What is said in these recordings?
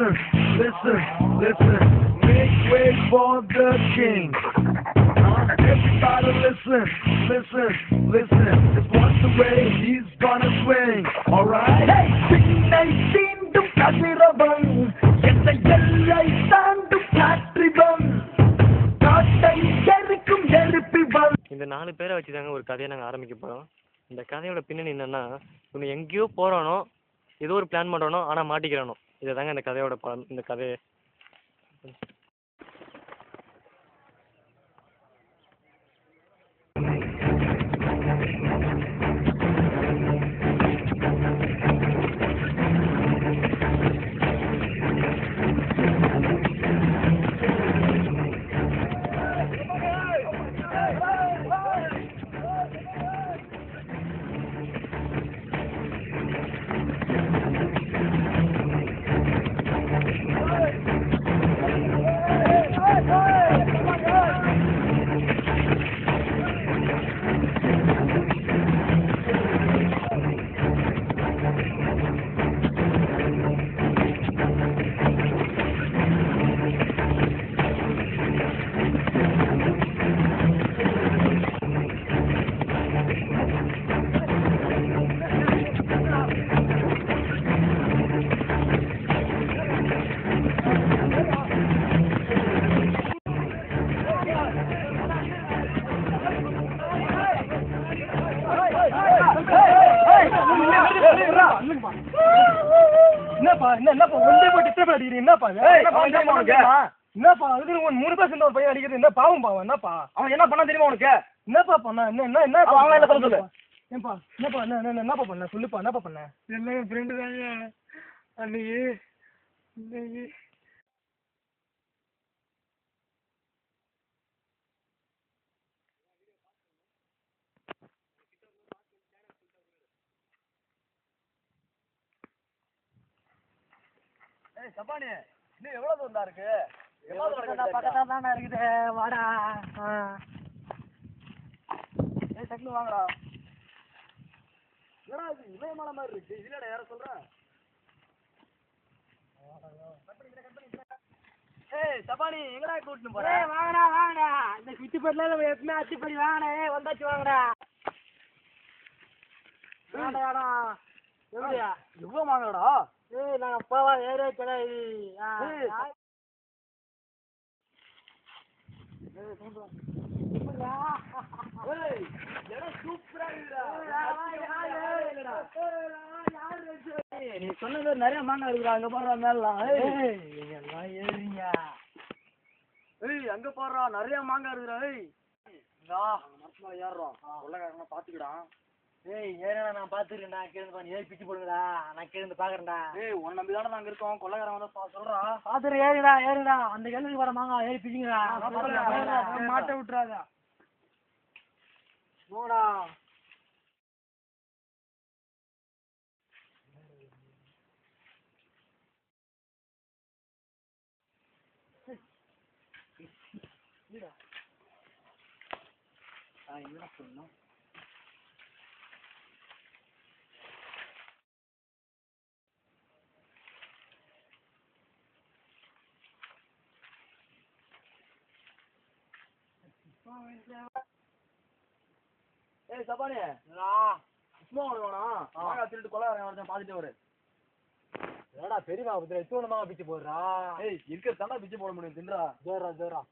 listen, listen, listen. Make way for the king. Everybody listen, listen, listen. Just watch the way he's gonna swing. Alright? Hey, பின்னை தீண்டும் கதிரவன் எந்த எல்லை தாண்டும் காற்றிவன் காட்டை எரிக்கும் எரிப்பிவன். இந்த 4 பேரை வச்சு தாங்க ஒரு கதையை நாங்கள் ஆரம்பிக்க போகிறோம். இந்த கதையோட பின்னணி என்னென்னா, இவனு எங்கேயோ போகிறானோ, ஏதோ ஒரு பிளான் பண்ணுறானோ, ஆனால் மாட்டிக்கிறானோ. இதை தாங்க இந்த கதையோட இந்த கதையை. என்னப்பா ஒன்றே போய் டிஸ்டர்ப் அடிக்கிறீங்க? என்னப்பா என்னப்பா அதுக்கு 3 பேர் சேர்ந்து ஒரு பையன் அடிக்கிறது என்ன பாவம்? என்னப்பா அவன் என்ன பண்ணா தெரியுமா உனக்கு? என்னப்பா பண்ணா? என்ன அவன் என்ன சொல்ல சொல்லு. ஏன்பா என்னப்பா என்னப்பா பண்ண சொல்லுப்பா. என்னப்பா பண்ண? எல்லாம் என் ஃப்ரெண்டு தாங்க அன்னைக்கு சப்பானி இன்னும் எவ்வளவு தூரம் தான் இருக்கு? பக்கத்துல தானே இருக்குது. வாடா சட்னு வாங்கடா. என்னடா இது இமயமலை மாதிரி இருக்கு? இதுலடா யார சொல்றேன்? சப்பானி எங்கடா கூட்டிட்டு போற? வாங்கடா இந்த சுத்தி பட்டில எப்பவுமே அத்திப்படி வாங்கடா. வந்தாச்சு வாங்கடா. வாடா எப்படியா எவ்வளவு வாங்கடா? நாங்க போவா ஏரியா கிடையாது. நீ சொன்னது நிறைய மாங்காய் இருக்குடா. அங்க போடுறா மேலாம் ஏறிங்க. அங்க போடுறா நிறைய மாங்காய் இருக்குடா. மரத்துல ஏறுறோம் கொள்ளக்காரங்க பாத்துக்கிடா. ஏன்னா நான் பாத்துக்கிறேன்டா. கேளுப்பா நீ ஏறி பிச்சு போடுங்கடா. நான் கேளு பாக்குறேன்டா. உன் நம்பிதானே நாங்க இருக்கோம். கொள்ளக்காரன் வந்து சொல்றா பாத்துரு. ஏறிடா அந்த கிழமைக்கு வர மாங்க ஏறி பிச்சுங்கடா. மாட்ட விட்டுறாதா போடா. என்ன சொல்லணும்? சப்பானி சும்மா வேணாம். மாங்காய் திருட்டு கொள்ளக்காரன் பாத்துட்டு வரு. ஏடா பெரியமா எத்தனை மாங்காய் பிச்சு போடுறா? இருக்கிற தாண்டா பிச்சு போட முடியும். தின்றா ஜோரா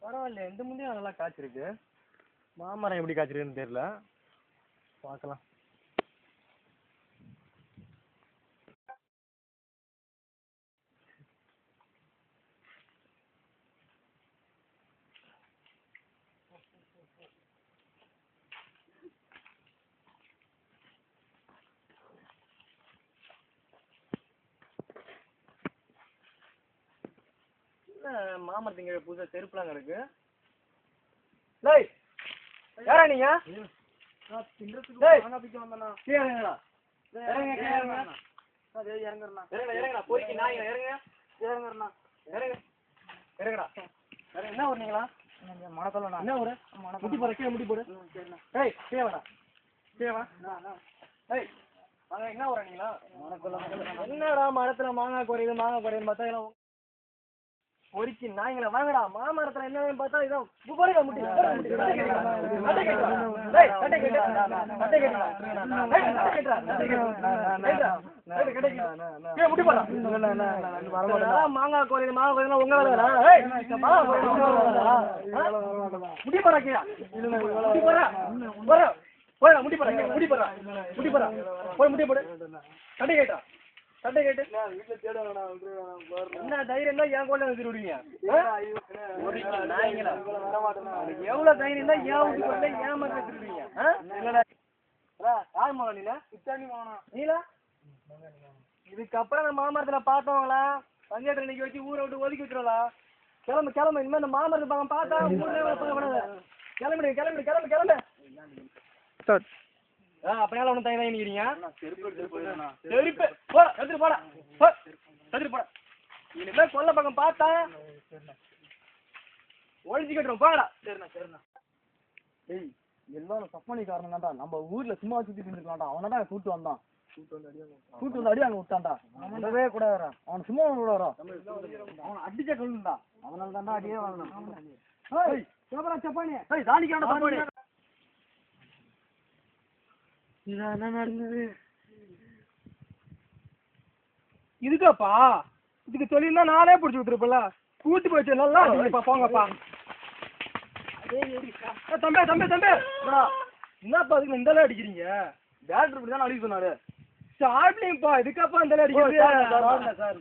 பரவாயில்ல. இந்த முந்தையும் நல்லா காய்ச்சிருக்கு. மாமரம் எப்படி காய்ச்சிருக்குன்னு தெரியல. பார்க்கலாம். மாமரத்துக்கு புதுசா செருப்புலாம் கிடக்கு. யாரா நீங்க? மாங்காய் பிக்க வந்தேண்ணா. இறங்குங்கடா. இறங்குறண்ணா. இறங்குடா. பொறுக்கி நாய் இறங்குங்க. இறங்குறண்ணா. இறங்குடா. என்ன ஊர் நீங்களா? மணத்தோலண்ணா. என்ன ஊரு? முட்டி போட கீழே முட்டி போடு. ஏய் கீழே வாடா. கீழே வா. ஏய் என்ன ஊரா நீங்களா? என்னடா மரத்துல மாங்காய் குறையுது பார்த்தா பொறுக்கி நாய்ங்களா வாங்கடா. மாமரத்துல என்ன பார்த்தா இதான் போடுங்க முட்டி. மாங்காய் குறையுது உங்க வேலைடா. முடி போடா கீழே. முடி போடா. போடா முடி போடா. முடி போடா. முடி போடா. போய் முடி போடு. கட்டை கேட்டா. சட்டை கேட்டு என்ன தைரியம் தான் என் கூட விடுவீங்க? எவ்வளவு தைரியம் தான் ஏன் வீட்டுக்குள்ள ஏன் மாதிரி வச்சிருவீங்க? யார் மகன் நீல? நீல இதுக்கப்புறம் நம்ம மாமரத்துல பார்த்தவங்களா பஞ்சாயத்துல இன்னைக்கு வச்சு ஊரை விட்டு ஒதுக்கி வச்சிடலாம். கிளம்பு இனிமே இந்த மாமரத்து பக்கம் பார்த்தா ஊர்ல கிளம்பு. அப்படியால ஒன்றும் தனி நிக்கிறீங்க. இனிமே கொல்ல பக்கம் பார்த்தா ஒழிச்சுக்கிட்டோம் போங்கடா. சரிண்ணா. ஏய் எல்லாரும் சப்பானி காரணம் தான்டா. நம்ம ஊர்ல சும்மா சுத்திட்டு இருக்கலாம்டா. அவனதான் கூட்டு வந்தான். கூட்டு வந்து அடி அங்க விட்டான்டா. அவனவே கூட வரான். அவன் சும்மா கூட வரான். அவன் அடிச்ச கொள்ளுண்டா. அவனால தான்டா அடியே வாங்கணும். சப்பானி தாண்டிக்கான சப்பானி. என்ன நடந்தது? இதுக்காப்பா இதுக்கு சொல்லியிருந்தா நானே பிடிச்சி விட்டுருப்பல. கூட்டி போயிடுச்சு நல்லா போங்கப்பா. தம்பி என்னப்பா அதுக்கு இந்த அடிக்கிறீங்க? பேட்டர் இப்படி தானே அடிக்க சொன்னாரு. ஸ்டார்ட்லிங்ப்பா இதுக்காப்பா இந்த அடிக்கிறது சார்.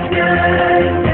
Yeah.